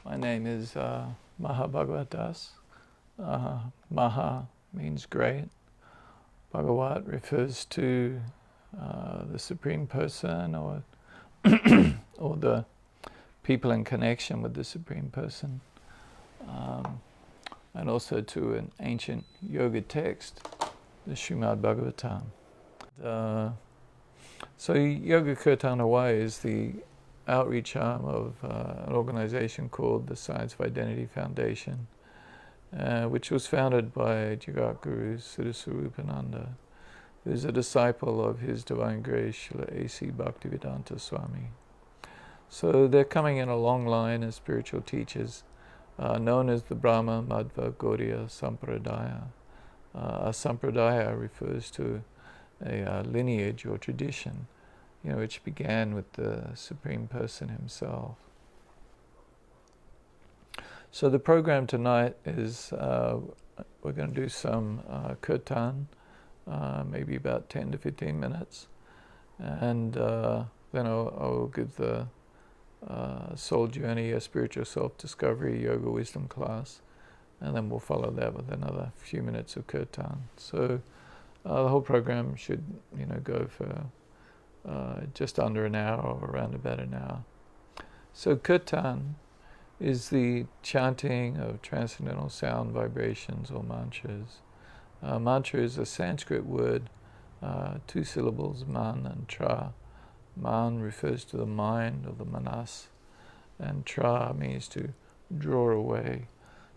My name is Maha Bhagavad Das. Maha means great. Bhagavat refers to the Supreme Person or or the people in connection with the Supreme Person, and also to an ancient yoga text, the Srimad Bhagavatam. So Yoga Kirtan Hawai'i is the outreach arm of an organization called the Science of Identity Foundation, which was founded by Jagat Guru Siddhaswarupananda, who is a disciple of His Divine Grace Srila A.C. Bhaktivedanta Swami. So they're coming in a long line of spiritual teachers, known as the Brahma Madhva Gaudiya Sampradaya. A sampradaya refers to a lineage or tradition, which began with the Supreme Person himself. So the program tonight is we're going to do some kirtan, maybe about 10 to 15 minutes, and then I'll give the Soul Journey, a spiritual self-discovery yoga wisdom class, and then we'll follow that with another few minutes of kirtan. So the whole program should go for just under an hour or around about an hour. So kirtan is the chanting of transcendental sound vibrations or mantras. Mantra is a Sanskrit word, 2 syllables, man and tra. Man refers to the mind or the manas, and tra means to draw away.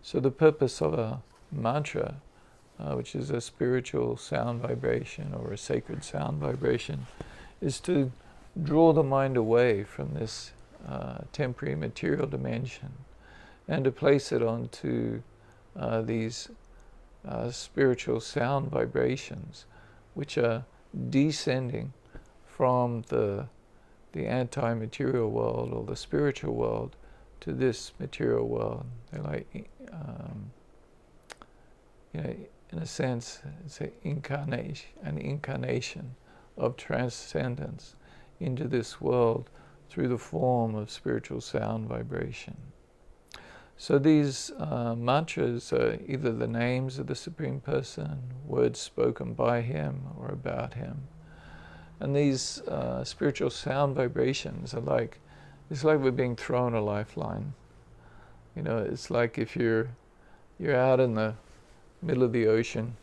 So the purpose of a mantra, which is a spiritual sound vibration or a sacred sound vibration, is to draw the mind away from this temporary material dimension and to place it onto these spiritual sound vibrations, which are descending from the anti-material world or the spiritual world to this material world. They're like, in a sense, it's an incarnation of transcendence into this world through the form of spiritual sound vibration. So these mantras are either the names of the Supreme Person, words spoken by Him or about Him. And these spiritual sound vibrations are it's like we're being thrown a lifeline. It's like if you're out in the middle of the ocean,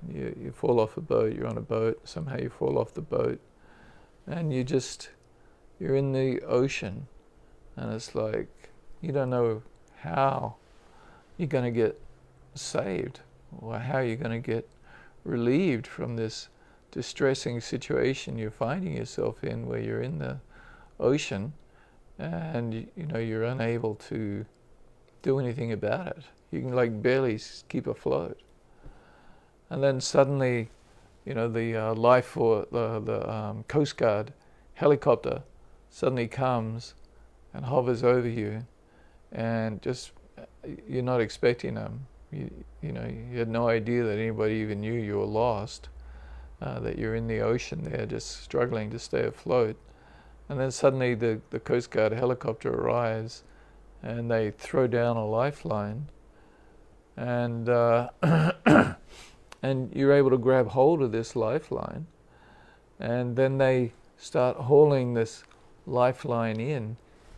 you fall off a boat, you're on a boat, somehow you fall off the boat, and you're in the ocean, and it's like you don't know how you're going to get saved or how you're going to get relieved from this distressing situation you're finding yourself in, where you're in the ocean and you're unable to do anything about it. You can barely keep afloat. And then suddenly, the Coast Guard helicopter suddenly comes and hovers over you, and just you're not expecting them. You had no idea that anybody even knew you were lost, that you're in the ocean there just struggling to stay afloat. And then suddenly the Coast Guard helicopter arrives and they throw down a lifeline, and and you're able to grab hold of this lifeline, and then they start hauling this lifeline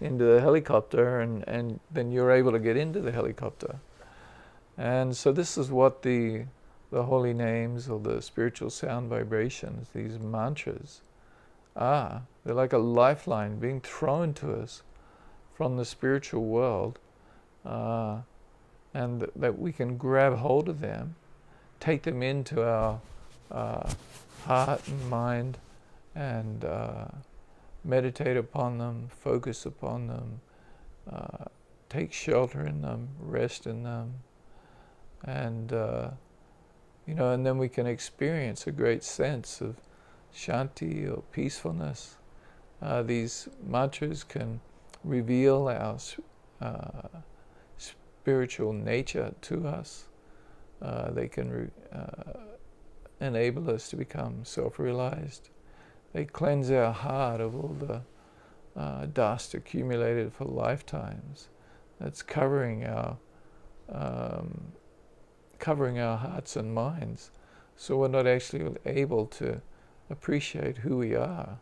into the helicopter, and then you're able to get into the helicopter. And so this is what the holy names or the spiritual sound vibrations, these mantras, are. They're like a lifeline being thrown to us from the spiritual world, and that we can grab hold of them, take them into our heart and mind, and meditate upon them, focus upon them, take shelter in them, rest in them, and and then we can experience a great sense of shanti or peacefulness. These mantras can reveal our spiritual nature to us. They can enable us to become self-realized. They cleanse our heart of all the dust accumulated for lifetimes that's covering our hearts and minds, so we're not actually able to appreciate who we are,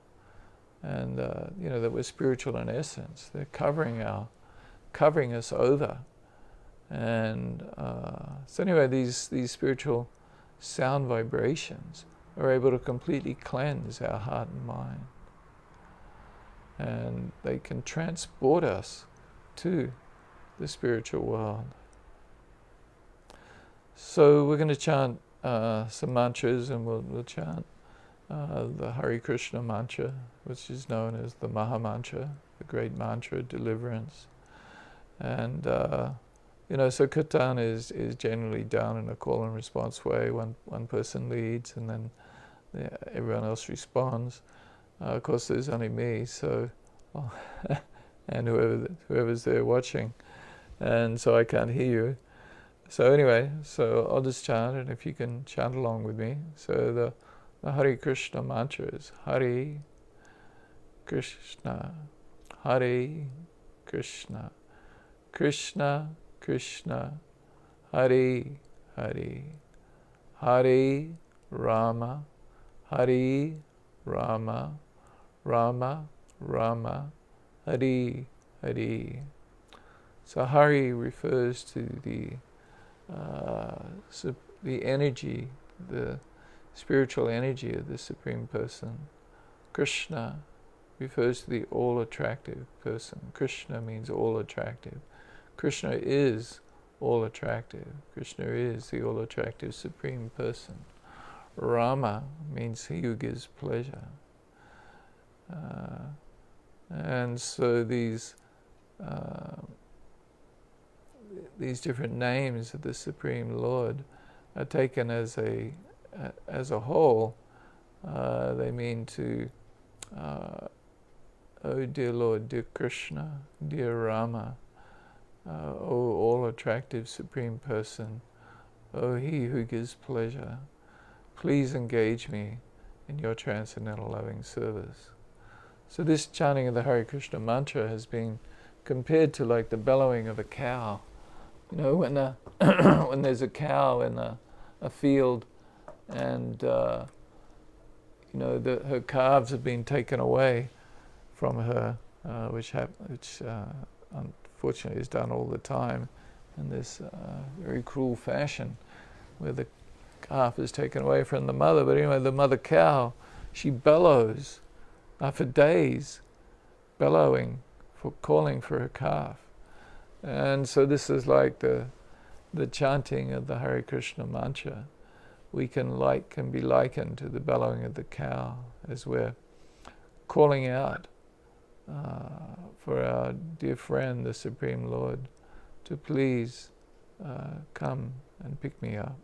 and that we're spiritual in essence. They're covering us over, and so anyway, these spiritual sound vibrations are able to completely cleanse our heart and mind, and they can transport us to the spiritual world. So we're going to chant some mantras, and we'll chant the Hare Krishna mantra, which is known as the Maha Mantra, the great mantra of deliverance. And so Kirtan is generally done in a call and response way. One person leads, and then everyone else responds. Of course, there's only me, so and whoever's there watching, and so I can't hear you. So anyway, so I'll just chant, and if you can chant along with me. So the Hare Krishna mantra is Hare Krishna, Hare Krishna, Krishna Krishna, Hare Hare, Hare Rama, Hare Rama, Rama Rama, Hare Hare. So Hare refers to the energy, the spiritual energy of the Supreme Person. Krishna refers to the all-attractive person. Krishna means all-attractive. Krishna is all-attractive. Krishna is the all-attractive Supreme Person. Rama means he who gives pleasure. And so these different names of the Supreme Lord are taken as a whole. They mean to, oh dear Lord, dear Krishna, dear Rama, oh all-attractive Supreme Person, oh he who gives pleasure, please engage me in your transcendental loving service. So this chanting of the Hare Krishna mantra has been compared to like the bellowing of a cow. When when there's a cow in a field, and her calves have been taken away from her, which unfortunately is done all the time in this very cruel fashion, where the calf is taken away from the mother. But anyway, the mother cow, she bellows for days, bellowing, calling for her calf. And so this is like the chanting of the Hare Krishna mantra. We can be likened to the bellowing of the cow, as we're calling out for our dear friend, the Supreme Lord, to please come and pick me up.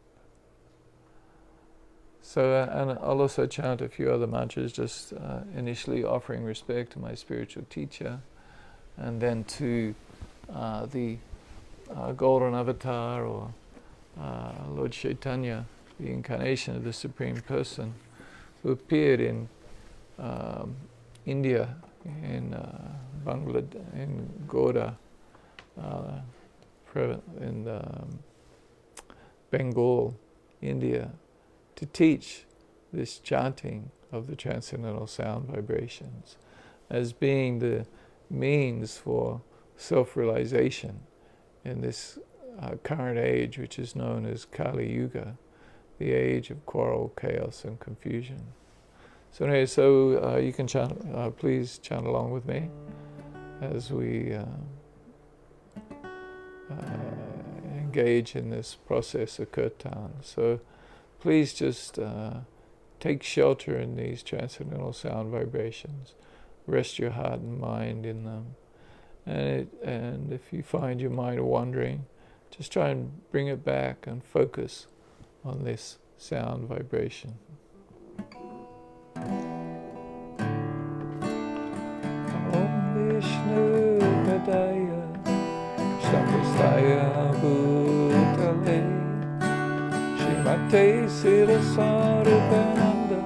So, and I'll also chant a few other mantras, just initially offering respect to my spiritual teacher, and then to the Golden Avatar, or Lord Chaitanya, the incarnation of the Supreme Person, who appeared in India, in Bangladesh, in Goda, in Bengal, India, to teach this chanting of the transcendental sound vibrations as being the means for self-realization in this current age, which is known as Kali Yuga, the age of quarrel, chaos, and confusion. So anyway, you can chant, please chant along with me as we engage in this process of Kirtan. So please just take shelter in these transcendental sound vibrations. Rest your heart and mind in them. And if you find your mind wandering, just try and bring it back and focus on this sound vibration. Om Vishnu Padaya Shambhasaya Bhutale Shrimate Sirasarupananda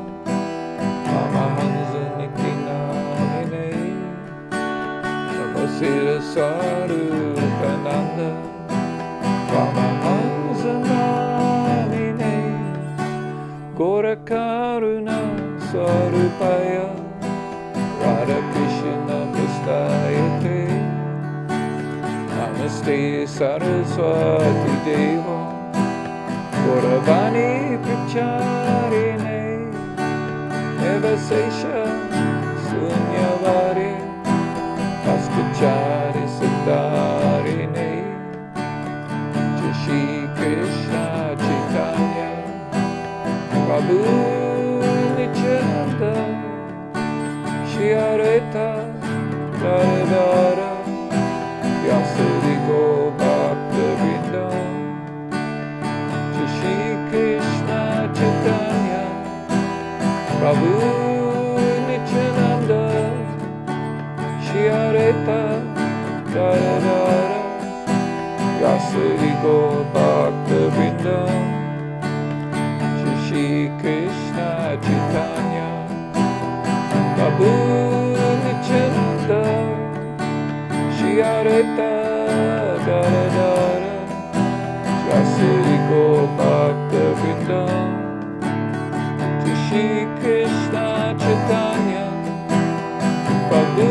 Mamahansa Nitinamine Sirasarupananda Karuna Swarupaya Radha Krishna Prastayate Namaste Saraswati Deva Gauravani Pracharine Nevasesha Sunyavare Astachari Siddharine Shri Krishna Chaitanya Prabhu Nityananda Shri Advaita Gadadhara Vyasari Bhakta Vrinda Shri Krishna Chaitanya Prabhu Nityananda Shri Advaita Gadadhara Vyasari Bhakta Vrinda Shri Krishna Chaitanya Prabhu Nityananda Shri Advaita Gadadhara Vyasari Bhakta Vrinda Shri Krishna Chaitanya Prabhu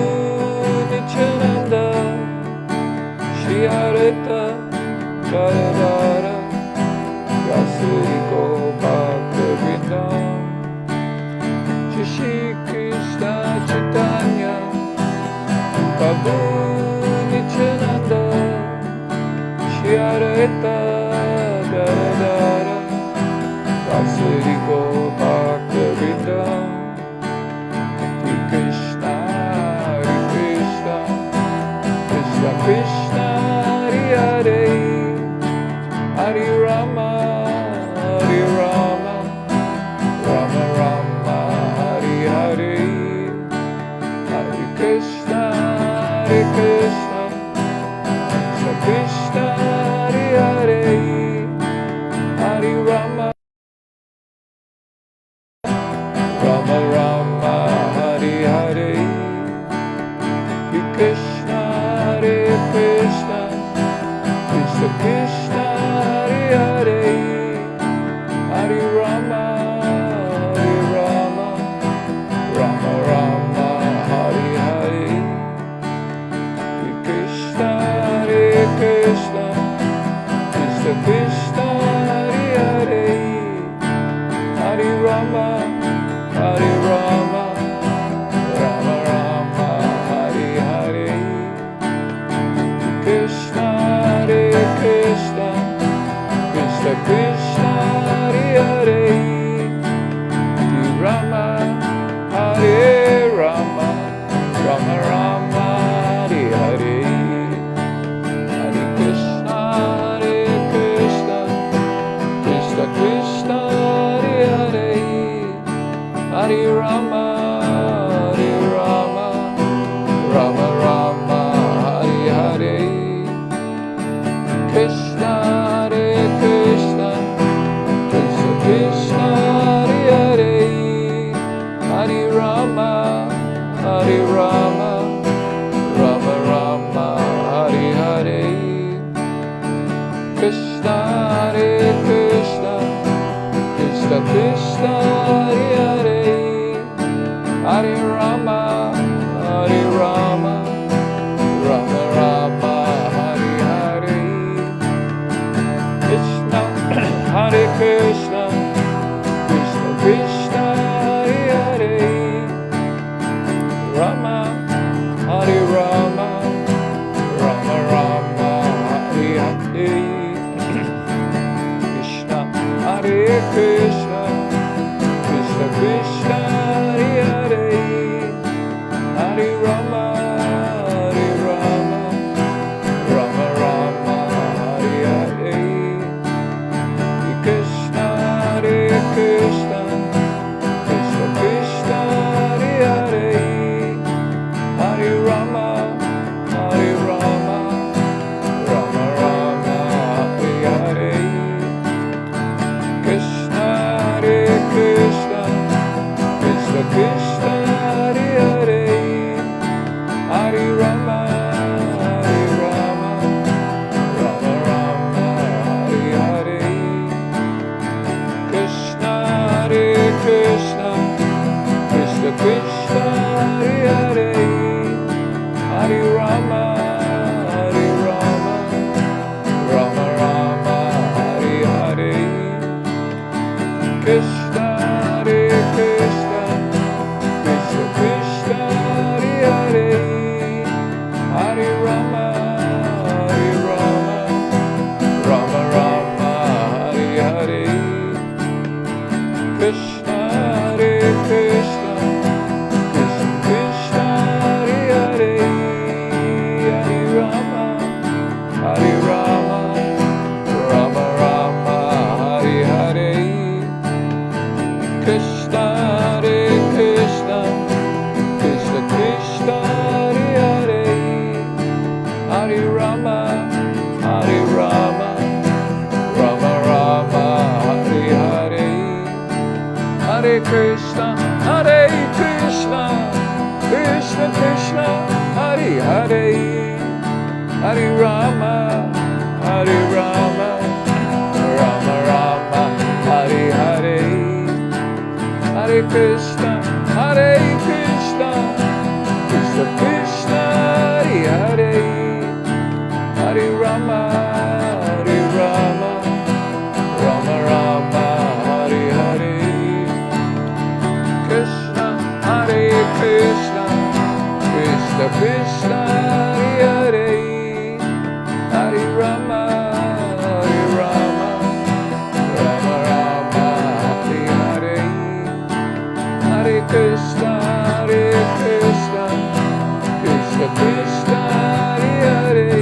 Nityananda Shri Advaita Gadadhara Vyasari Bhakta Vrinda Shri Krishna Chaitanya Prabhu Nityananda Shri Advaita Gadadhara Vyasari Bhakta Vrinda Hare Krishna Krishna Krishna Hare Hare Hare Rama Rama Rama Hare Hare Hare Krishna Krishna Krishna Hare Hare Hare Rama Rama Hare Hare Hare Krishna Krishna Krishna Hare Hare Hare Rama Rama Rama Hare Hare Hare Krishna Krishna Krishna Hare Hare Hare Rama Rama Rama Hare Hare Krishna Krishna Krishna Hare Hare Hare Rama Rama Rama Hare Hare Hare Krishna Krishna Krishna Hare Hare Hare Rama Rama Rama Hare Hare Krishna Krishna Krishna Hare Hare Hare Rama Rama Rama Hare Hare Krishna Krishna Krishna Hare Hare Hare Rama Rama Rama Hare Hare Krishna Hare Krishna Krishna Hare Hare Rama Hare Rama Rama Hare Hare Krishna Hare Krishna Krishna, Hare Krishna, Krishna Krishna, Hare Hare, Hare Rama, Hare Rama, Rama Rama, Hare Hare, Hare Krishna, Hare Krishna, Krishna Krishna, Hare Hare, Hare Rama, Hare Rama, Rama Rama, Hare Hare, Krishna, Hare Krishna, Krishna Krishna, Hare Hare, Hare Rama, Hare Rama, Rama Rama, Hare Hare, Hare Krishna, Hare Krishna, Krishna Krishna, Hare Hare,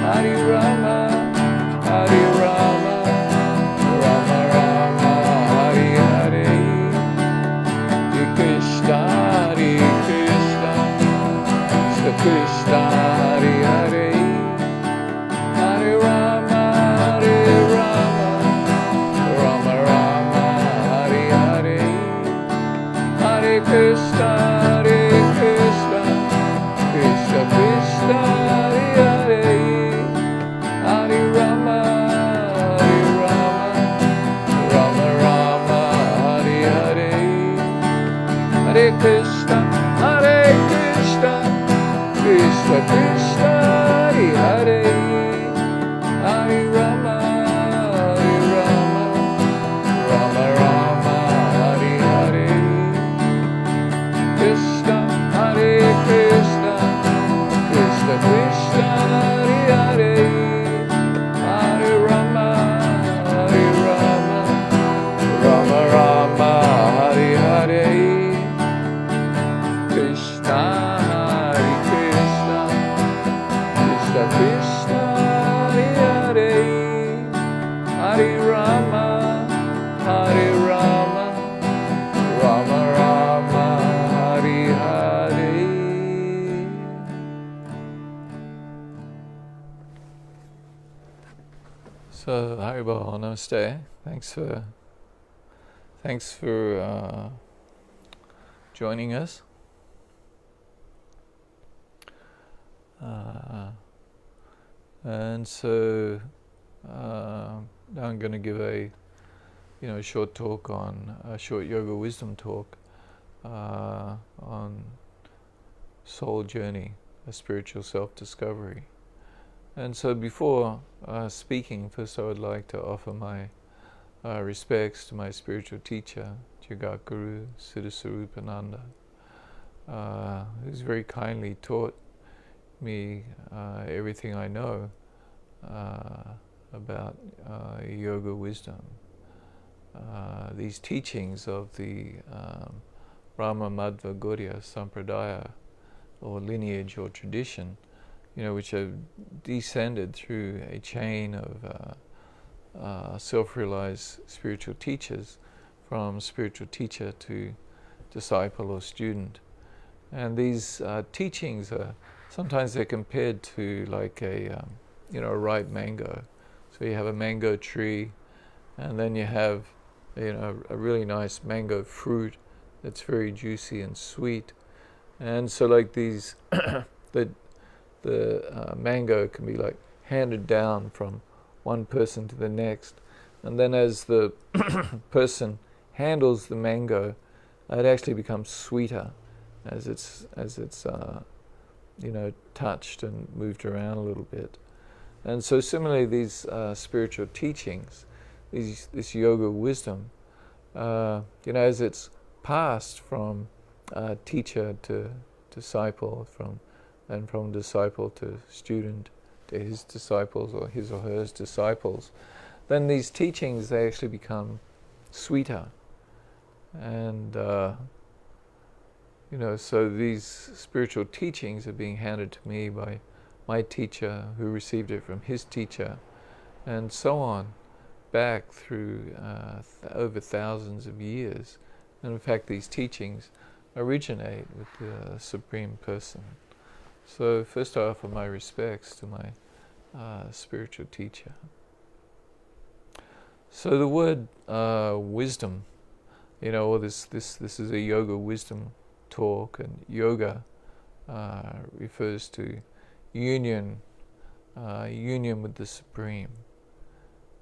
Hare Rama, Hare Rama, Rama Rama, Hare Hare, Hare Krishna, Hare Krishna, Krishna Krishna, Hare Hare, Hare Rama, Hare Rama, Rama Rama, Hare Hare, Hare Krishna, Hare Krishna, Krishna Krishna, Hare Hare, Hare Rama, Hare Rama, Rama Rama, Hare Hare, Hare Krishna, Hare Krishna, Krishna Krishna, Hare Hare, Hare Rama, Hare Rama, Rama Rama, Hare Hare, Krishna, Hare Krishna, Krishna Krishna, Hare Hare, Hare Rama, Hare Rama, Rama Rama, Hare Hare, Krishna, Hare Krishna, Krishna Krishna, Hare Hare, Hare Rama, Hare Rama, Rama Rama, Hare Hare. So, Haribol, namaste. Thanks for joining us. And so now I'm going to give a short talk on a short yoga wisdom talk on soul journey, a spiritual self-discovery. And so before speaking, first I would like to offer my respects to my spiritual teacher, Jagaguru Siddhasarupananda, who's very kindly taught me everything I know about yoga wisdom. These teachings of the Brahma Madhva Gaudya Sampradaya, or lineage or tradition, which have descended through a chain of self-realized spiritual teachers, from spiritual teacher to disciple or student. And these teachings are sometimes they're compared to like a ripe mango. So you have a mango tree, and then you have a really nice mango fruit that's very juicy and sweet. And so like these, the mango can be like handed down from one person to the next, and then as the person handles the mango, it actually becomes sweeter as it's touched and moved around a little bit. And so similarly, these spiritual teachings, this yoga wisdom, as it's passed from teacher to disciple, from disciple to student, to his disciples or his or her disciples, then these teachings, they actually become sweeter. And so these spiritual teachings are being handed to me by my teacher, who received it from his teacher, and so on, back through over thousands of years. And in fact, these teachings originate with the Supreme Person. So first I offer my respects to my spiritual teacher. So the word wisdom, Or this is a yoga wisdom talk, and yoga refers to union with the Supreme,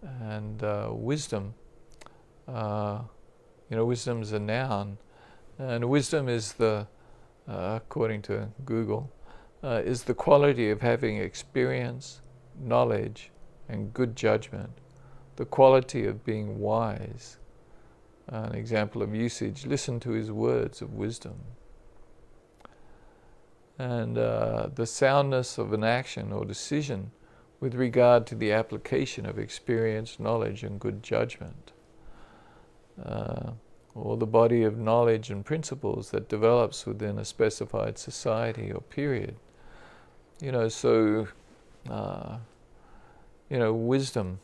and wisdom. Wisdom is a noun, and wisdom is according to Google, is the quality of having experience, knowledge, and good judgment, the quality of being wise. An example of usage: listen to his words of wisdom. And the soundness of an action or decision with regard to the application of experience, knowledge, and good judgment. Or the body of knowledge and principles that develops within a specified society or period. Wisdom,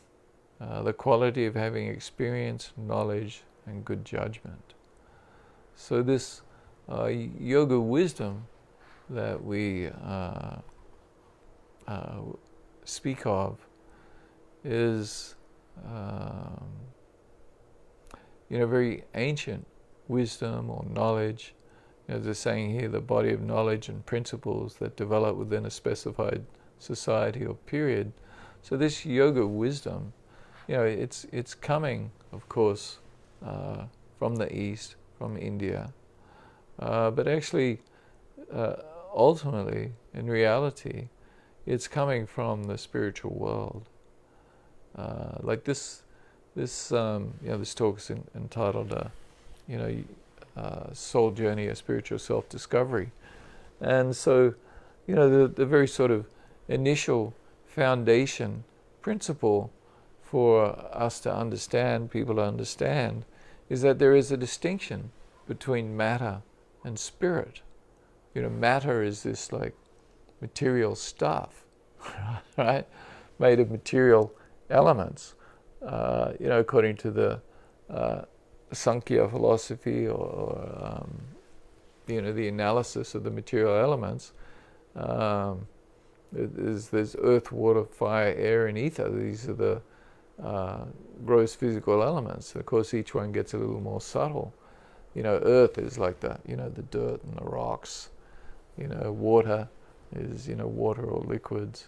the quality of having experience, knowledge, and good judgment. So this yoga wisdom that we speak of is very ancient wisdom or knowledge. They're saying here, the body of knowledge and principles that develop within a specified society or period. So this yoga wisdom, it's coming, of course, from the East, from India, but actually, ultimately, in reality, it's coming from the spiritual world. Like this talk is entitled, Soul Journey, a Spiritual Self-Discovery. And so, the very sort of initial foundation principle for us to understand, people to understand, is that there is a distinction between matter and spirit. Matter is this like material stuff, right? Made of material elements. According to the Sankhya philosophy, or the analysis of the material elements, there's earth, water, fire, air, and ether. These are the gross physical elements. Of course, each one gets a little more subtle. Earth is like the dirt and the rocks. Water is water or liquids.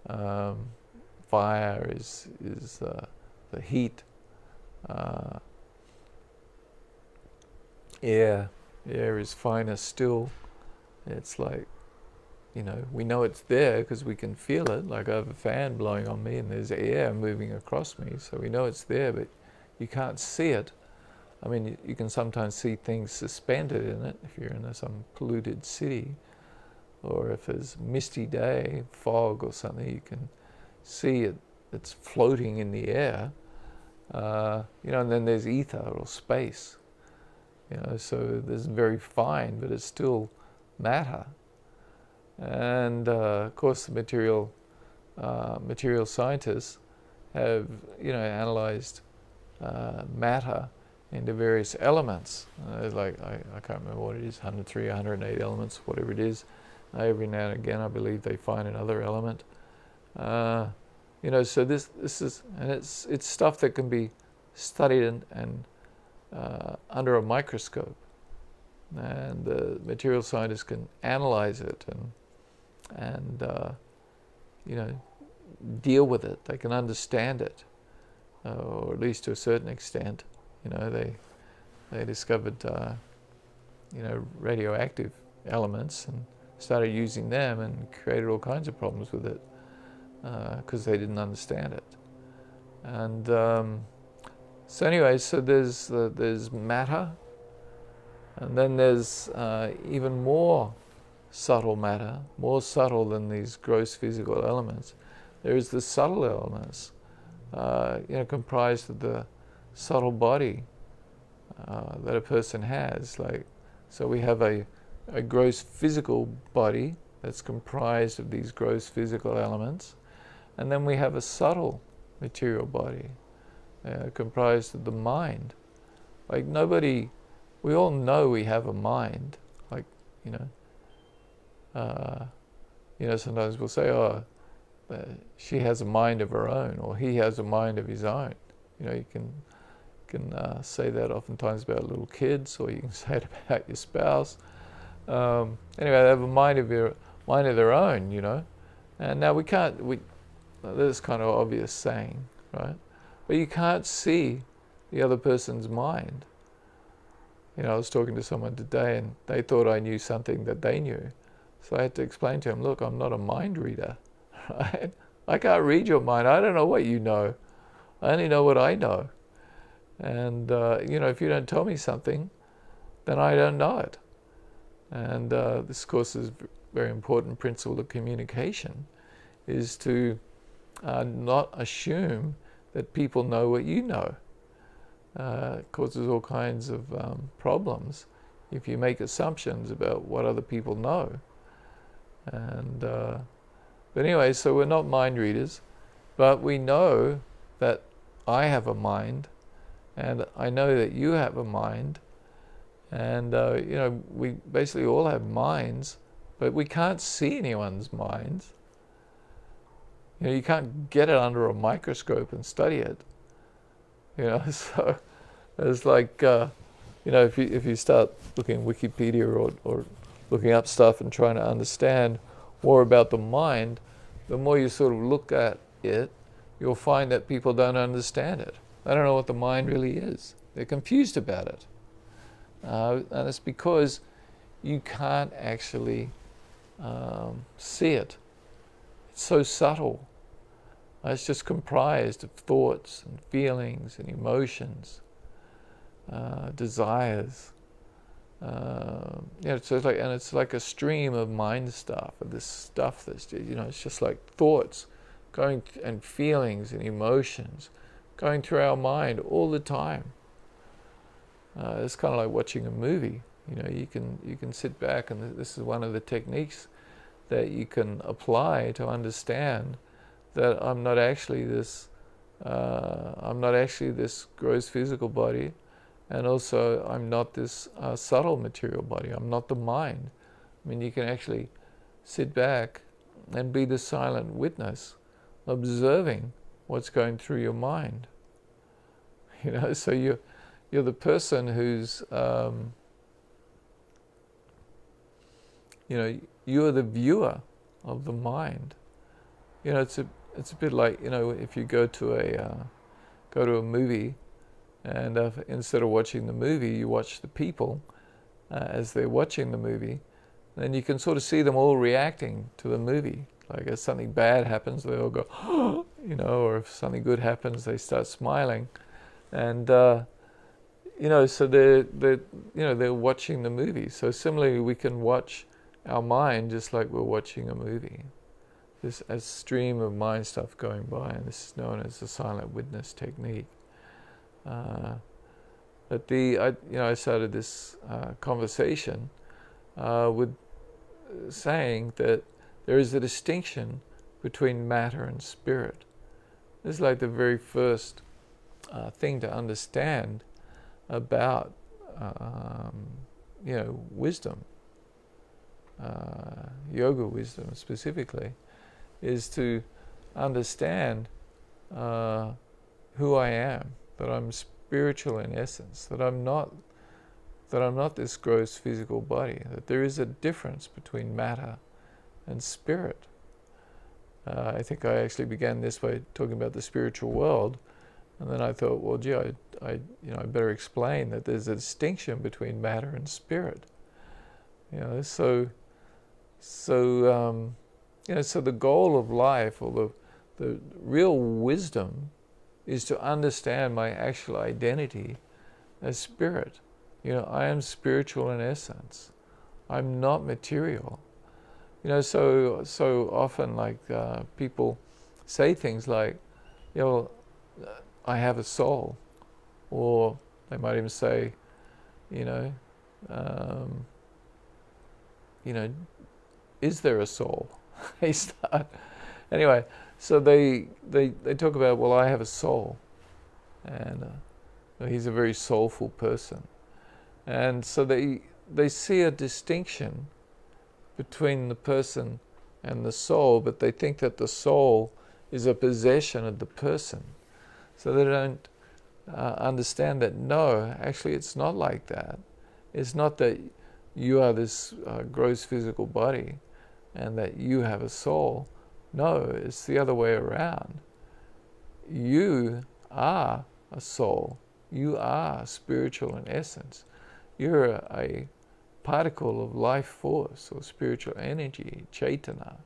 Fire is the heat. Air is finer still. It's like, we know it's there because we can feel it. Like I have a fan blowing on me and there's air moving across me, so we know it's there, but you can't see it. I mean, you can sometimes see things suspended in it if you're in some polluted city, or if it's a misty day, fog or something, you can see it. It's floating in the air, and then there's ether or space, so there's very fine, but it's still matter. And of course, the material scientists have analyzed matter into various elements. Like I can't remember what it is, 103, 108 elements, whatever it is. Every now and again, I believe they find another element. So this is, and it's stuff that can be studied and under a microscope, and the material scientists can analyze it and deal with it. They can understand it, or at least to a certain extent. They discovered radioactive elements and started using them and created all kinds of problems with it because they didn't understand it. And so anyway, so there's matter, and then there's even more subtle matter, more subtle than these gross physical elements. There is the subtle elements, comprised of the subtle body that a person has. So we have a gross physical body that's comprised of these gross physical elements, and then we have a subtle material body comprised of the mind. We all know we have a mind. Sometimes we'll say, she has a mind of her own, or he has a mind of his own. You can can say that oftentimes about little kids, or you can say it about your spouse. Anyway, they have a mind of their own, you know. And now this kind of obvious saying, right? But you can't see the other person's mind. You know, I was talking to someone today, and they thought I knew something that they knew. So I had to explain to them, look, I'm not a mind reader, right? I can't read your mind. I don't know what you know. I only know what I know. And, you know, if you don't tell me something, then I don't know it. And this, of course, is a very important principle of communication, is to not assume that people know what you know. It causes all kinds of problems if you make assumptions about what other people know. And but anyway, so we're not mind readers, but we know that I have a mind, and I know that you have a mind, and you know, we basically all have minds, but we can't see anyone's minds. You know, you can't get it under a microscope and study it. You know, so it's like, you know, if you start looking at Wikipedia or looking up stuff and trying to understand more about the mind, the more you sort of look at it, you'll find that people don't understand it. They don't know what the mind really is. They're confused about it. And it's because you can't actually see it. It's so subtle. It's just comprised of thoughts and feelings and emotions, desires. It's like a stream of mind stuff, of this stuff that's, you know, it's just like thoughts going and feelings and emotions going through our mind all the time. It's kind of like watching a movie. You know, you can sit back, and this is one of the techniques that you can apply to understand that I'm not actually this gross physical body, and also I'm not this subtle material body. I'm not the mind. I mean, you can actually sit back and be the silent witness, observing what's going through your mind. You know, so you're the person who's, you know, you're the viewer of the mind. You know, it's a bit like, you know, if you go to a movie, and instead of watching the movie, you watch the people as they're watching the movie, then you can sort of see them all reacting to the movie. Like if something bad happens, they all go, you know, or if something good happens, they start smiling, and you know, so they're watching the movie. So similarly, we can watch our mind just like we're watching a movie. This a stream of mind stuff going by, and this is known as the silent witness technique. I started this conversation with saying that there is a distinction between matter and spirit. This is like the very first thing to understand about wisdom, yoga wisdom specifically, is to understand who I am, that I'm spiritual in essence, that I'm not this gross physical body, that there is a difference between matter and spirit. I think I actually began this by talking about the spiritual world, and then I thought, well, gee, I better explain that there's a distinction between matter and spirit. You know, so the goal of life, or the real wisdom, is to understand my actual identity as spirit. You know, I am spiritual in essence. I'm not material. You know, so often, like people say things like, you know, I have a soul, or they might even say, is there a soul? They start. Anyway, so they talk about, well, I have a soul, and he's a very soulful person, and so they see a distinction between the person and the soul, but they think that the soul is a possession of the person, so they don't understand that no, actually it's not like that. It's not that you are this gross physical body and that you have a soul. No, it's the other way around. You are a soul. You are spiritual in essence. You're a particle of life force or spiritual energy, chaitana.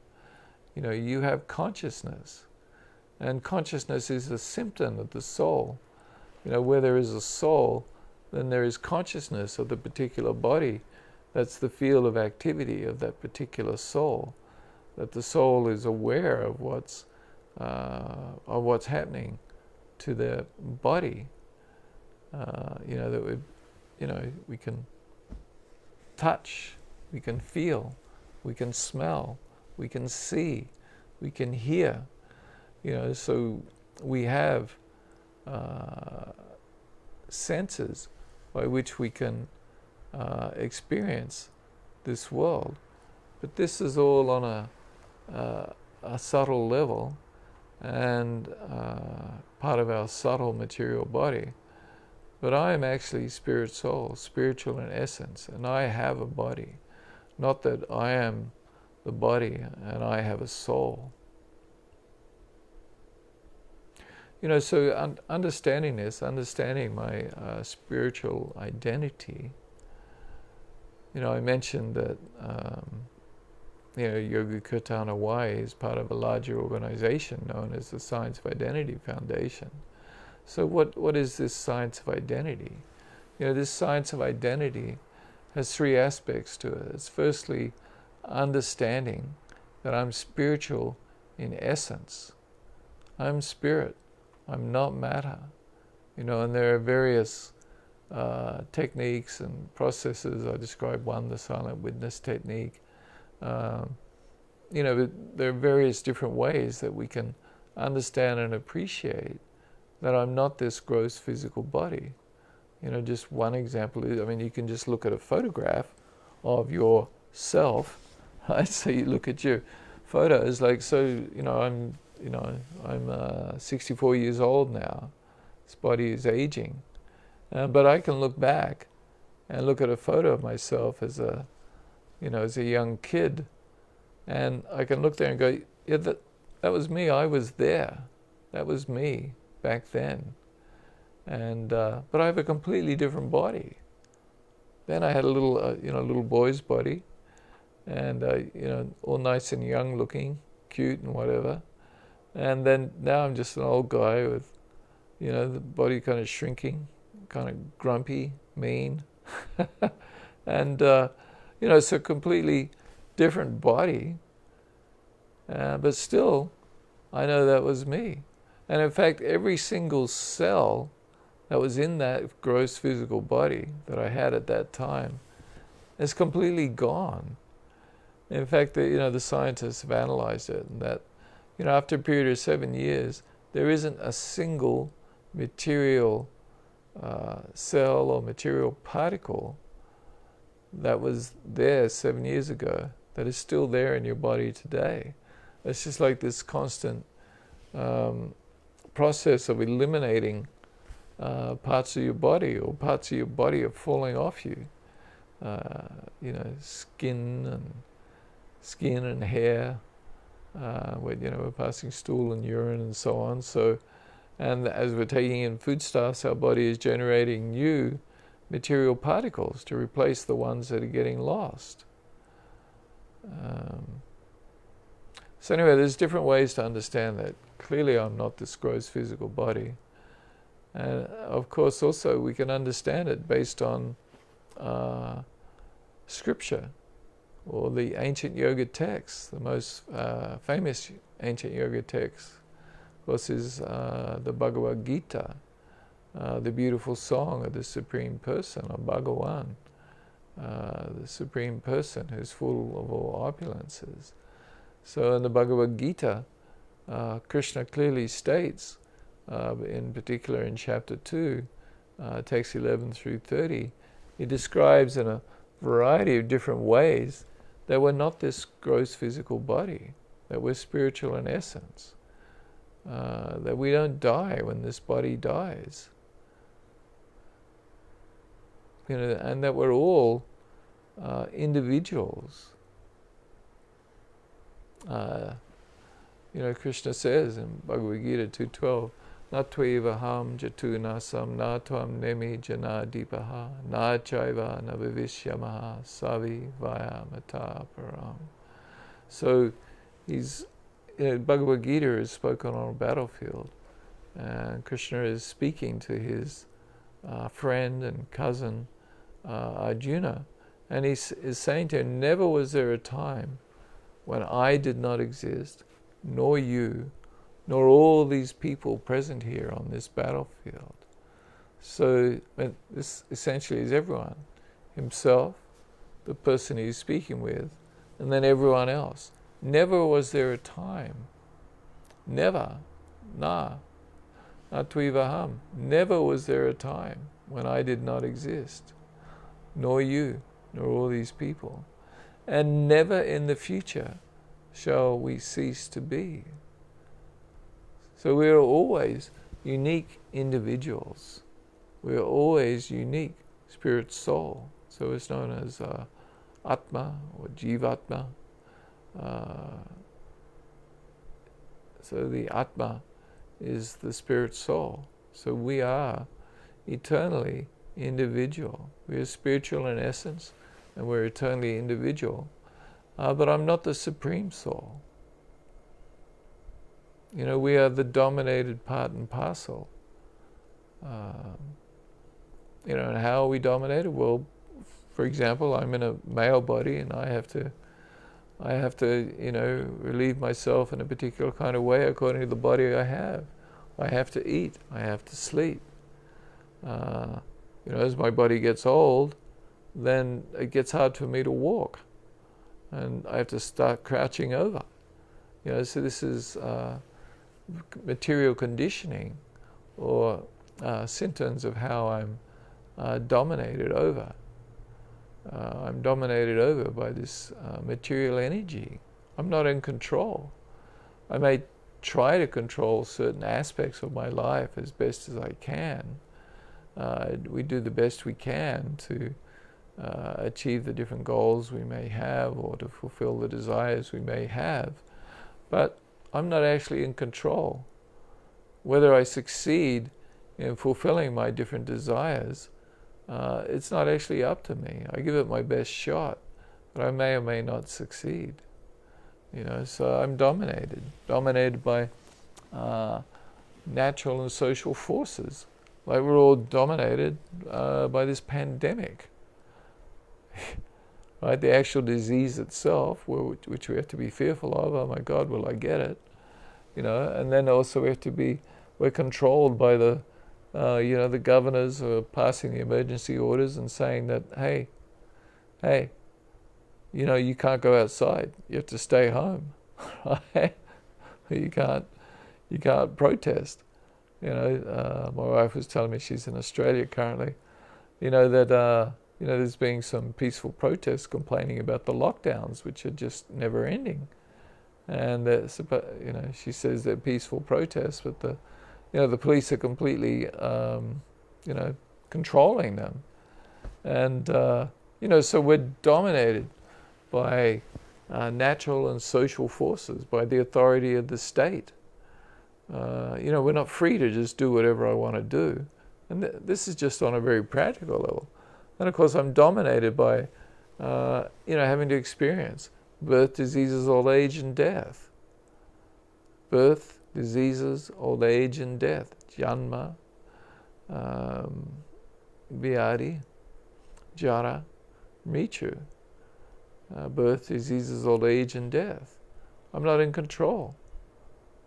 You have consciousness. And consciousness is a symptom of the soul. Where there is a soul, then there is consciousness of the particular body. That's the field of activity of that particular soul. That the soul is aware of what's happening to the body. That we can touch, we can feel, we can smell, we can see, we can hear. So we have senses by which we can experience this world. But this is all on a subtle level and part of our subtle material body. But I am actually spirit soul, spiritual in essence, and I have a body. Not that I am the body and I have a soul. So understanding this, understanding my spiritual identity, I mentioned that Yoga Kirtan Hawai'i is part of a larger organization known as the Science of Identity Foundation. So what is this science of identity? This science of identity has three aspects to it. It's firstly understanding that I'm spiritual in essence. I'm spirit. I'm not matter. And there are various techniques and processes. I described one, the silent witness technique. But there are various different ways that we can understand and appreciate that I'm not this gross physical body. Just one example is, you can just look at a photograph of yourself, right? So you look at your photos, I'm 64 years old now. This body is aging. But I can look back and look at a photo of myself as a young kid, and I can look there and go, yeah, that was me. I was there. That was me back then. And but I have a completely different body. Then I had a little boy's body, and all nice and young looking, cute and whatever. And then now I'm just an old guy with, the body kind of shrinking, kind of grumpy, mean, and so completely different body. But still, I know that was me. And in fact, every single cell that was in that gross physical body that I had at that time is completely gone. In fact, the scientists have analyzed it, and that after a period of 7 years, there isn't a single material cell or material particle that was there 7 years ago that is still there in your body today. It's just like this constant process of eliminating parts of your body, or parts of your body are falling off you. Skin and hair. We're passing stool and urine and so on. So, and as we're taking in foodstuffs, our body is generating new material particles to replace the ones that are getting lost. So anyway, there's different ways to understand that. Clearly I'm not this gross physical body. And of course also we can understand it based on scripture, or the ancient yoga texts. The most famous ancient yoga text, of course, is the Bhagavad Gita, the beautiful song of the Supreme Person, or Bhagawan, the Supreme Person who's full of all opulences. So in the Bhagavad Gita, Krishna clearly states, in particular in chapter 2, text 11 through 30, he describes in a variety of different ways that we're not this gross physical body, that we're spiritual in essence, that we don't die when this body dies. and that we're all individuals. Krishna says in Bhagavad Gita 2:12, "Natveva ham jatu nasam natvam nemi jana dipaha na chaiva navivishyamaha savi vayamata param." So Bhagavad Gita is spoken on a battlefield, and Krishna is speaking to his friend and cousin Arjuna, and he is saying to him, never was there a time when I did not exist, nor you, nor all these people present here on this battlefield. So this essentially is everyone, himself, the person he's speaking with, and then everyone else. Never was there a time, never, natvivaham, never was there a time when I did not exist, nor you, nor all these people, and never in the future shall we cease to be. So we are always unique individuals. We are always unique spirit soul. So it's known as Atma or Jivatma. So the Atma is the spirit soul. So we are eternally individual. We are spiritual in essence, and we're eternally individual. But I'm not the supreme soul. We are the dominated part and parcel. And how are we dominated? Well, for example, I'm in a male body, and I have to relieve myself in a particular kind of way according to the body I have. I have to eat. I have to sleep. As my body gets old, then it gets hard for me to walk, and I have to start crouching over. So this is material conditioning, or symptoms of how I'm dominated over. I'm dominated over by this material energy. I'm not in control. I may try to control certain aspects of my life as best as I can. We do the best we can to achieve the different goals we may have, or to fulfill the desires we may have. But I'm not actually in control. Whether I succeed in fulfilling my different desires, it's not actually up to me. I give it my best shot, but I may or may not succeed. So I'm dominated by natural and social forces. Like we're all dominated by this pandemic. Right? The actual disease itself, which we have to be fearful of. Oh my God, will I get it? And then also we're controlled by the governors who are passing the emergency orders and saying that, hey, you can't go outside. You have to stay home. Right? You can't protest. My wife was telling me, she's in Australia currently, that there's been some peaceful protests complaining about the lockdowns, which are just never ending. And she says they're peaceful protests, but the police are completely controlling them. And so we're dominated by natural and social forces, by the authority of the state. We're not free to just do whatever I want to do. And this is just on a very practical level. And of course I'm dominated by having to experience birth, diseases, old age, and death. Birth, diseases, old age, and death. Janma, Vyadi, Jara, Mritu. Birth, diseases, old age, and death. I'm not in control.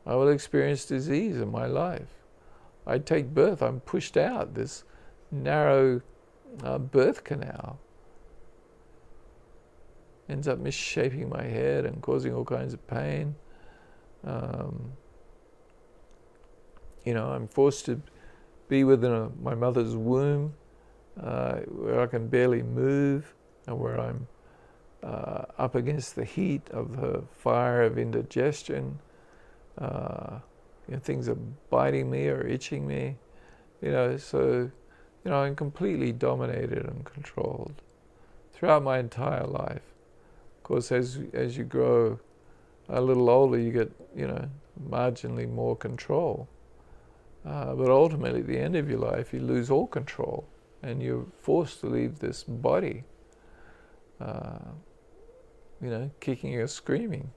I will experience disease in my life. I take birth, I'm pushed out this narrow birth canal. Ends up misshaping my head and causing all kinds of pain. I'm forced to be within my mother's womb, where I can barely move, and where I'm up against the heat of the fire of indigestion. Things are biting me or itching me. So I'm completely dominated and controlled throughout my entire life. Of course, as you grow a little older, you get, marginally more control. But ultimately, at the end of your life, you lose all control, and you're forced to leave this body, kicking or screaming.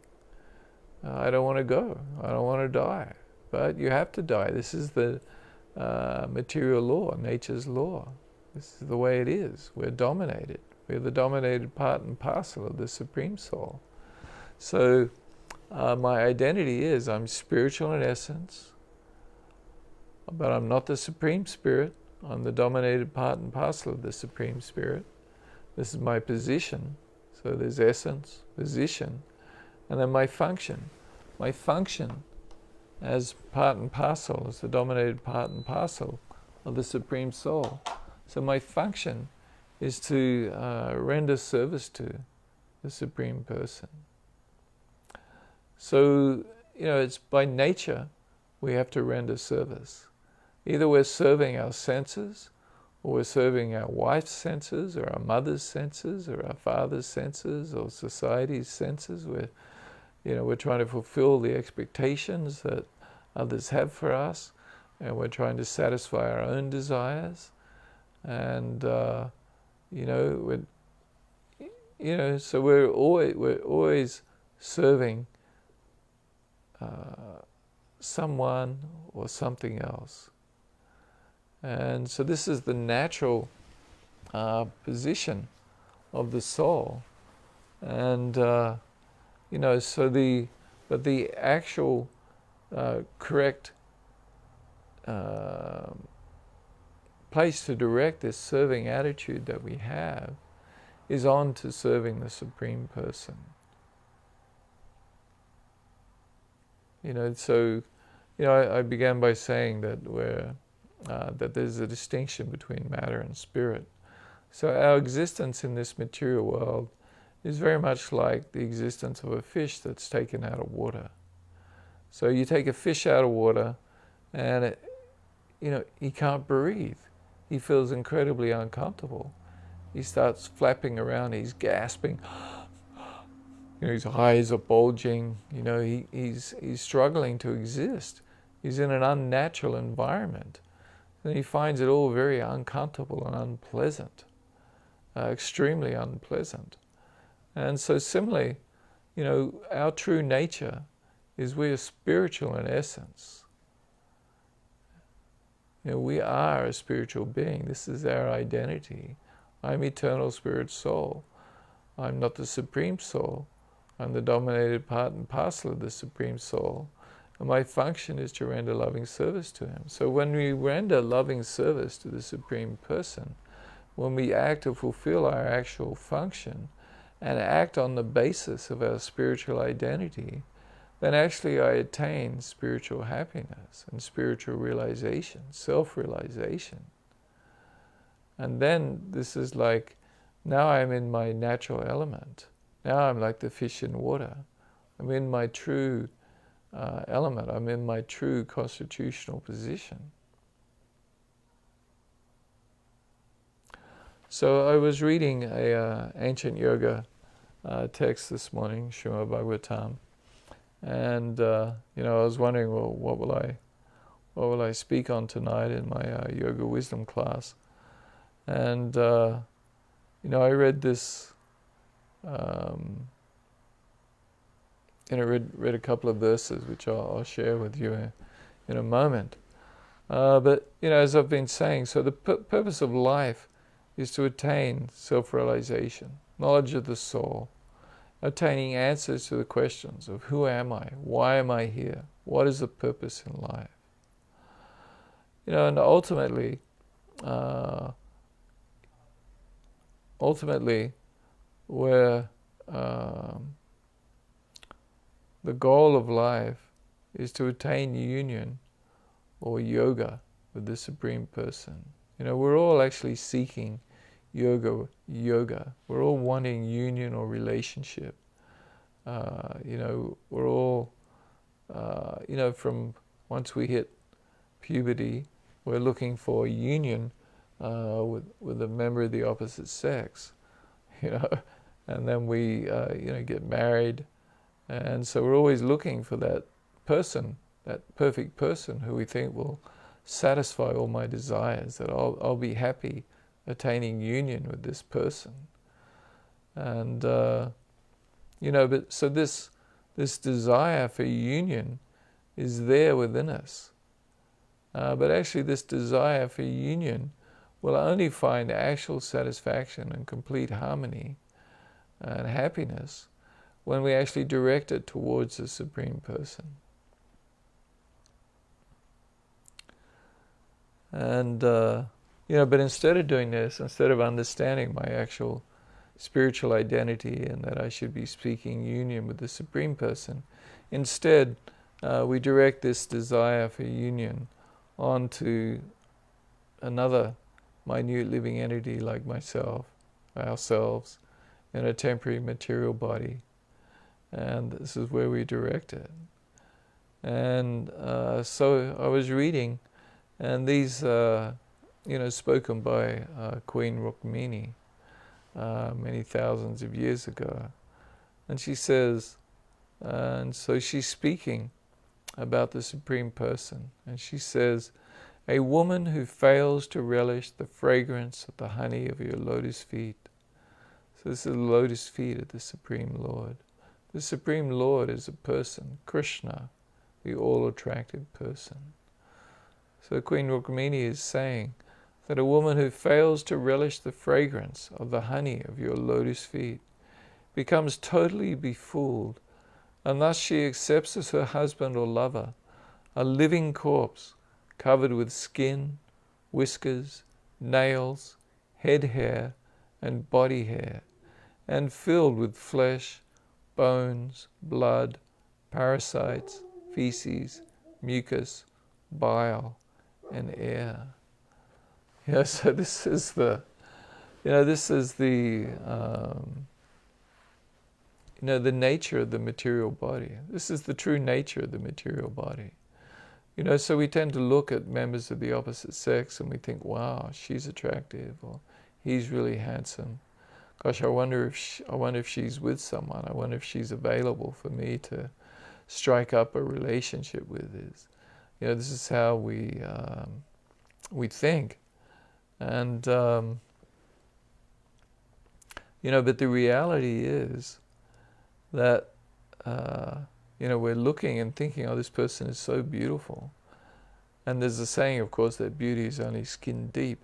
I don't want to go. I don't want to die. But you have to die. This is the material law, nature's law. This is the way it is. We're dominated. We're the dominated part and parcel of the Supreme Soul. So my identity is I'm spiritual in essence, but I'm not the Supreme Spirit. I'm the dominated part and parcel of the Supreme Spirit. This is my position. So there's essence, position, and then my function. My function as part and parcel, as the dominated part and parcel of the Supreme Soul. So my function is to render service to the Supreme Person. So, it's by nature we have to render service. Either we're serving our senses, or we're serving our wife's senses, or our mother's senses, or our father's senses, or society's senses. We're trying to fulfill the expectations that others have for us, and we're trying to satisfy our own desires, and so we're always serving someone or something else. And so this is the natural position of the soul. And, but the actual correct place to direct this serving attitude that we have is on to serving the Supreme Person. I began by saying that that there's a distinction between matter and spirit. So our existence in this material world is very much like the existence of a fish that's taken out of water. So you take a fish out of water, and he can't breathe. He feels incredibly uncomfortable. He starts flapping around. He's gasping. His eyes are bulging. He's struggling to exist. He's in an unnatural environment. And he finds it all very uncomfortable and unpleasant, extremely unpleasant. And so similarly, our true nature is we are spiritual in essence. We are a spiritual being. This is our identity. I'm eternal spirit soul. I'm not the Supreme Soul. I'm the dominated part and parcel of the Supreme Soul. And my function is to render loving service to Him. So when we render loving service to the Supreme Person, when we act to fulfill our actual function and act on the basis of our spiritual identity, then actually I attain spiritual happiness and spiritual realization, self-realization. And then this is like, now I'm in my natural element. Now I'm like the fish in water. I'm in my true element. I'm in my true constitutional position. So I was reading a ancient yoga text this morning, Srimad Bhagavatam, and I was wondering, well, what will I speak on tonight in my yoga wisdom class? And I read this. Read a couple of verses which I'll share with you in a moment. But as I've been saying, so the purpose of life is to attain self-realization, knowledge of the soul, attaining answers to the questions of who am I, why am I here, what is the purpose in life. And ultimately, where the goal of life is to attain union or yoga with the Supreme Person. We're all actually seeking yoga. We're all wanting union or relationship. We're all, from once we hit puberty, we're looking for union with a member of the opposite sex, you know, and then we get married, and so we're always looking for that person, that perfect person who we think will satisfy all my desires, that I'll be happy attaining union with this person. And but so this desire for union is there within us, but actually this desire for union will only find actual satisfaction and complete harmony and happiness when we actually direct it towards the Supreme Person. And but instead of doing this, instead of understanding my actual spiritual identity and that I should be seeking union with the Supreme Person, instead we direct this desire for union onto another minute living entity like myself, ourselves, in a temporary material body. And this is where we direct it. And so I was reading, and these, spoken by Queen Rukmini many thousands of years ago. And she says, and so she's speaking about the Supreme Person, and she says, "A woman who fails to relish the fragrance of the honey of your lotus feet." So this is the lotus feet of the Supreme Lord. The Supreme Lord is a person, Krishna, the all-attractive person. So Queen Rukmini is saying that a woman who fails to relish the fragrance of the honey of your lotus feet becomes totally befooled, and thus she accepts as her husband or lover a living corpse covered with skin, whiskers, nails, head hair, and body hair, and filled with flesh, bones, blood, parasites, feces, mucus, bile, and air. So this is the, the nature of the material body. This is the true nature of the material body. So we tend to look at members of the opposite sex and we think, wow, she's attractive, or he's really handsome. Gosh, I wonder if she's with someone. I wonder if she's available for me to strike up a relationship with. This is how we think. And, but the reality is that, we're looking and thinking, oh, this person is so beautiful. And there's a saying, of course, that beauty is only skin deep.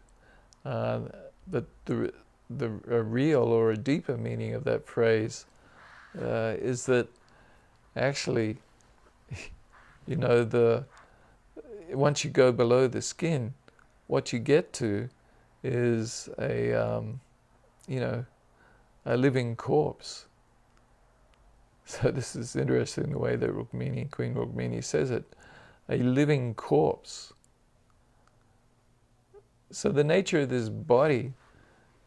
But a real or a deeper meaning of that phrase is that actually, once you go below the skin, what you get to is a living corpse. So this is interesting, the way that Queen Rukmini says it, a living corpse. So the nature of this body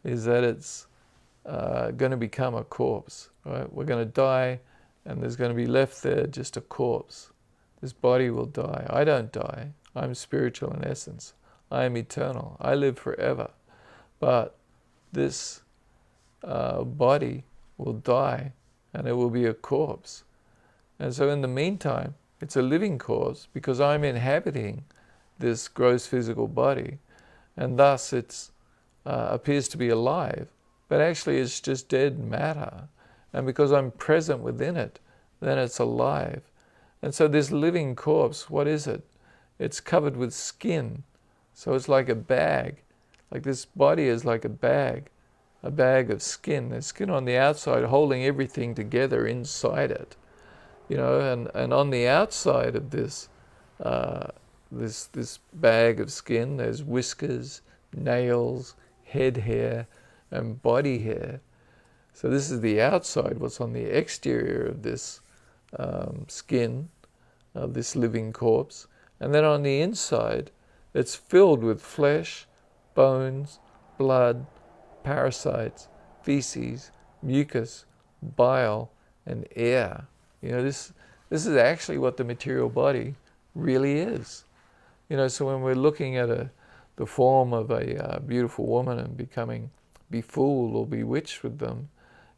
is that it's going to become a corpse. Right? We're going to die, and there's going to be left there just a corpse. This body will die. I don't die. I'm spiritual in essence. I am eternal. I live forever. But this body will die, and it will be a corpse. And so in the meantime, it's a living corpse because I'm inhabiting this gross physical body, and thus it appears to be alive, but actually it's just dead matter. And because I'm present within it, then it's alive. And so this living corpse, what is it? It's covered with skin. So it's like a bag. Like this body is like a bag of skin. There's skin on the outside holding everything together inside it. And on the outside of this this bag of skin, there's whiskers, nails, head hair, and body hair. So this is the outside, what's on the exterior of this skin, of this living corpse. And then on the inside, it's filled with flesh, bones, blood, parasites, feces, mucus, bile, and air. This is actually what the material body really is. So when we're looking at the form of a beautiful woman and becoming befooled or bewitched with them,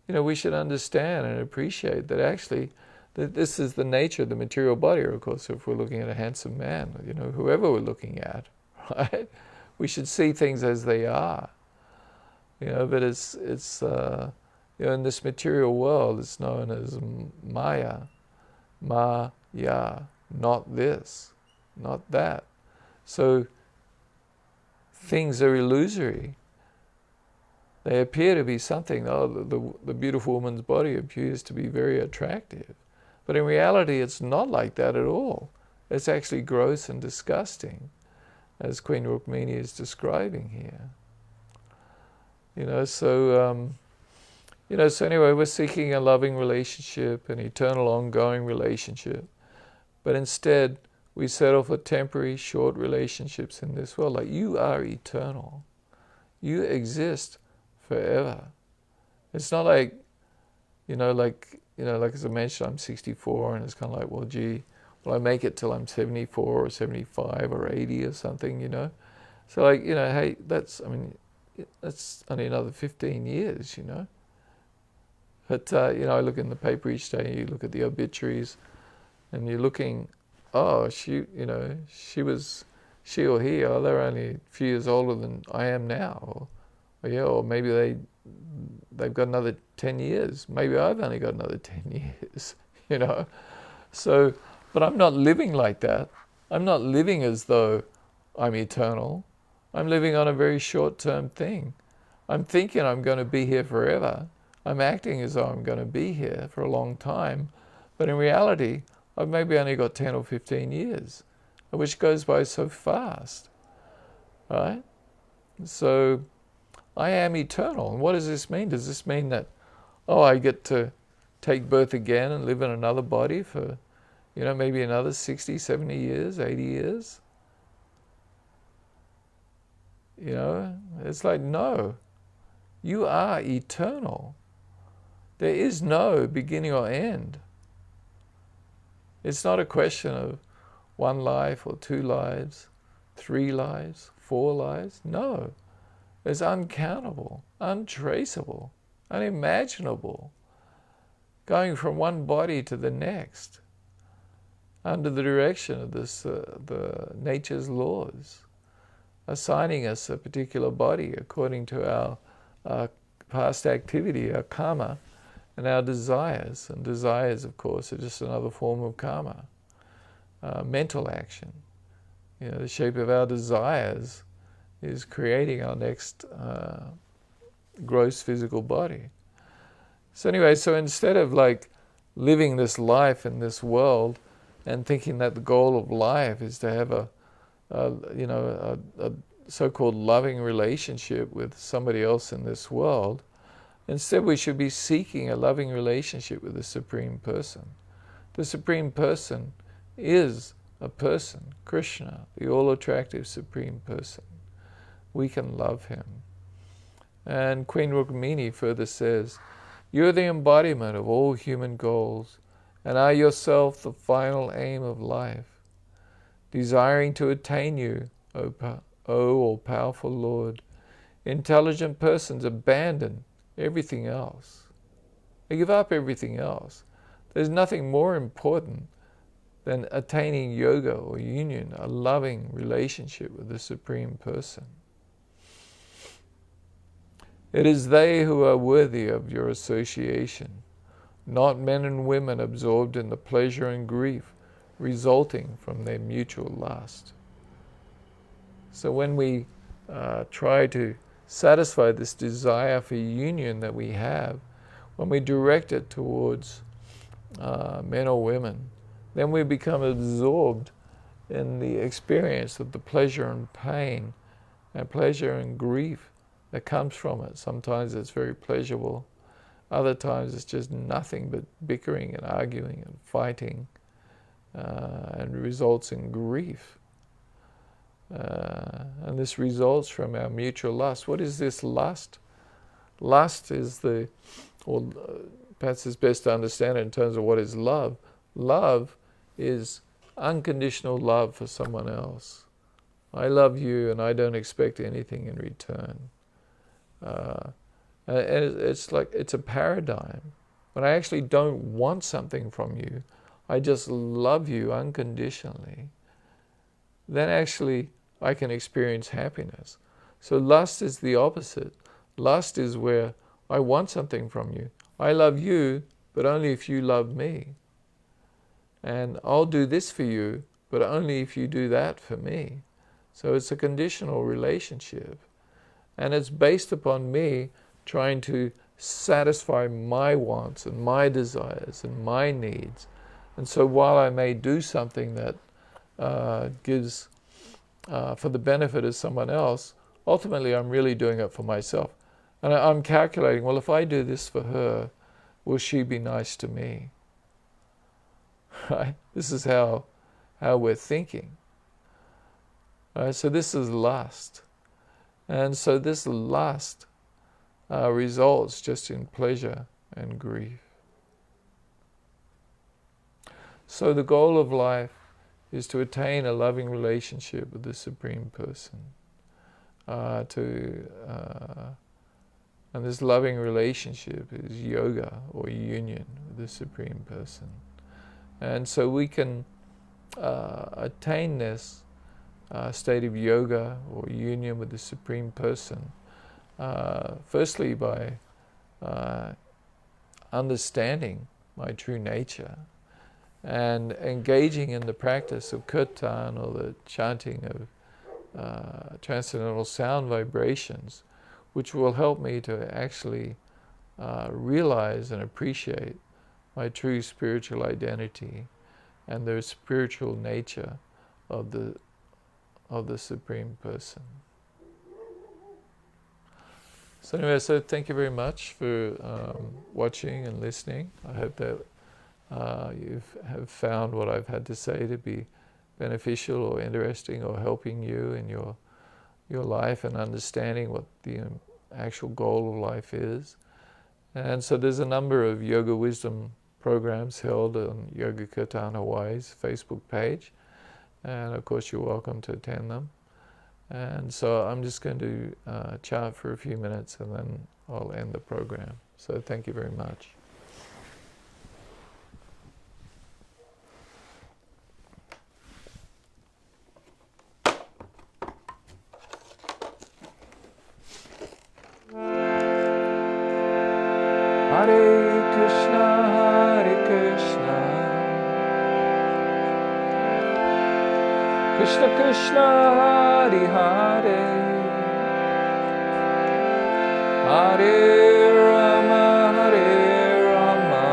we should understand and appreciate that actually that this is the nature of the material body. Or of course, if we're looking at a handsome man, whoever we're looking at, right? We should see things as they are. But it's in this material world, it's known as Maya, not this, not that. So things are illusory. They appear to be something. The beautiful woman's body appears to be very attractive. But in reality, it's not like that at all. It's actually gross and disgusting, as Queen Rukmini is describing here. So anyway, we're seeking a loving relationship, an eternal ongoing relationship. But instead, we settle for temporary, short relationships in this world. Like, you are eternal. You exist forever. It's not like, like as I mentioned, I'm 64, and it's kind of like, well, gee, will I make it till I'm 74 or 75 or 80 or something, So like, hey, that's only another 15 years, But, I look in the paper each day, you look at the obituaries, and you're looking, she or he, they're only a few years older than I am now. Or maybe they've got another 10 years. Maybe I've only got another 10 years, So, but I'm not living like that. I'm not living as though I'm eternal. I'm living on a very short-term thing. I'm thinking I'm going to be here forever. I'm acting as though I'm going to be here for a long time. But in reality, I've maybe only got 10 or 15 years, which goes by so fast, right? So I am eternal. And what does this mean? Does this mean that, I get to take birth again and live in another body for, maybe another 60, 70 years, 80 years? It's like, no, you are eternal. There is no beginning or end. It's not a question of one life or two lives, 3 lives, 4 lives. No, it's uncountable, untraceable, unimaginable, going from one body to the next, under the direction of the nature's laws, assigning us a particular body according to our past activity, our karma, and our desires. And desires, of course, are just another form of karma. Mental action. The shape of our desires is creating our next gross physical body. So anyway, so instead of like living this life in this world and thinking that the goal of life is to have a so-called loving relationship with somebody else in this world, instead we should be seeking a loving relationship with the Supreme Person. The Supreme Person is a person, Krishna, the all-attractive Supreme Person. We can love him. And Queen Rukmini further says, "You're the embodiment of all human goals, and are yourself the final aim of life. Desiring to attain you, O all-powerful Lord, intelligent persons abandon everything else. They give up everything else. There's nothing more important than attaining yoga or union, a loving relationship with the Supreme Person. It is they who are worthy of your association, not men and women absorbed in the pleasure and grief resulting from their mutual lust." So when we try to satisfy this desire for union that we have, when we direct it towards men or women, then we become absorbed in the experience of the pleasure and pain and pleasure and grief that comes from it. Sometimes it's very pleasurable. Other times it's just nothing but bickering and arguing and fighting and results in grief. And this results from our mutual lust. What is this lust? Lust is perhaps it's best to understand it in terms of what is love. Love is unconditional love for someone else. I love you and I don't expect anything in return. And it's like, it's a paradigm. When I actually don't want something from you, I just love you unconditionally, then actually I can experience happiness. So lust is the opposite. Lust is where I want something from you. I love you, but only if you love me. And I'll do this for you, but only if you do that for me. So it's a conditional relationship. And it's based upon me trying to satisfy my wants and my desires and my needs. And so while I may do something that gives for the benefit of someone else, ultimately I'm really doing it for myself. And I'm calculating, well, if I do this for her, will she be nice to me? Right? This is how we're thinking. So this is lust. And so this lust results just in pleasure and grief. So the goal of life is to attain a loving relationship with the Supreme Person. And this loving relationship is yoga or union with the Supreme Person. And so we can attain this state of yoga or union with the Supreme Person, firstly by understanding my true nature and engaging in the practice of Kirtan, or the chanting of transcendental sound vibrations, which will help me to actually realize and appreciate my true spiritual identity and the spiritual nature of the Supreme Person. So anyway, so thank you very much for watching and listening. I hope that you have found what I've had to say to be beneficial or interesting or helping you in your life and understanding what the actual goal of life is. And so there's a number of Yoga Wisdom programs held on Yoga Kirtan Hawaii's Facebook page. And of course you're welcome to attend them. And so I'm just going to chant for a few minutes and then I'll end the program. So thank you very much. Hare Krishna, Krishna Krishna, Hare Hare, Hare Rama, Hare Rama,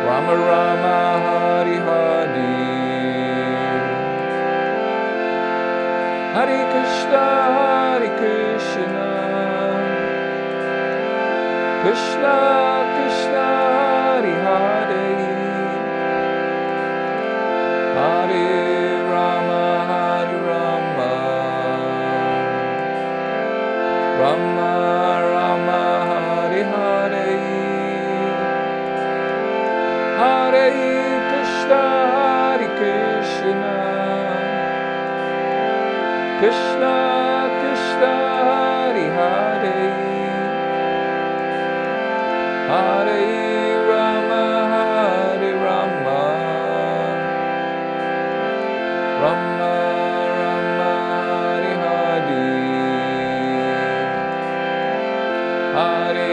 Rama Rama, Hare Hare, Hare Krishna, Hare Krishna, Krishna Krishna, Hare Hare, Hare Rama, Hare Rama, Rama Rama, Hare Hare, Hare Krishna, Hare Krishna, Krishna Krishna, Hare Hare, Hare Rama, Hare Rama, Rama Rama, Hare Hare, Hare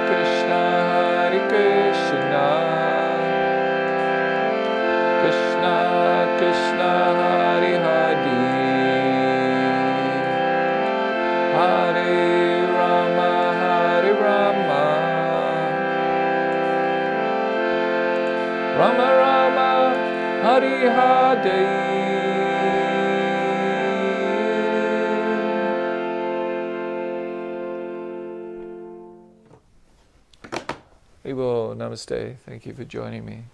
Krishna, Hare Krishna, Krishna Krishna, Hare Hare, Hare Rama, Hare Rama, Rama Rama, Hare Hare. Well, namaste. Thank you for joining me.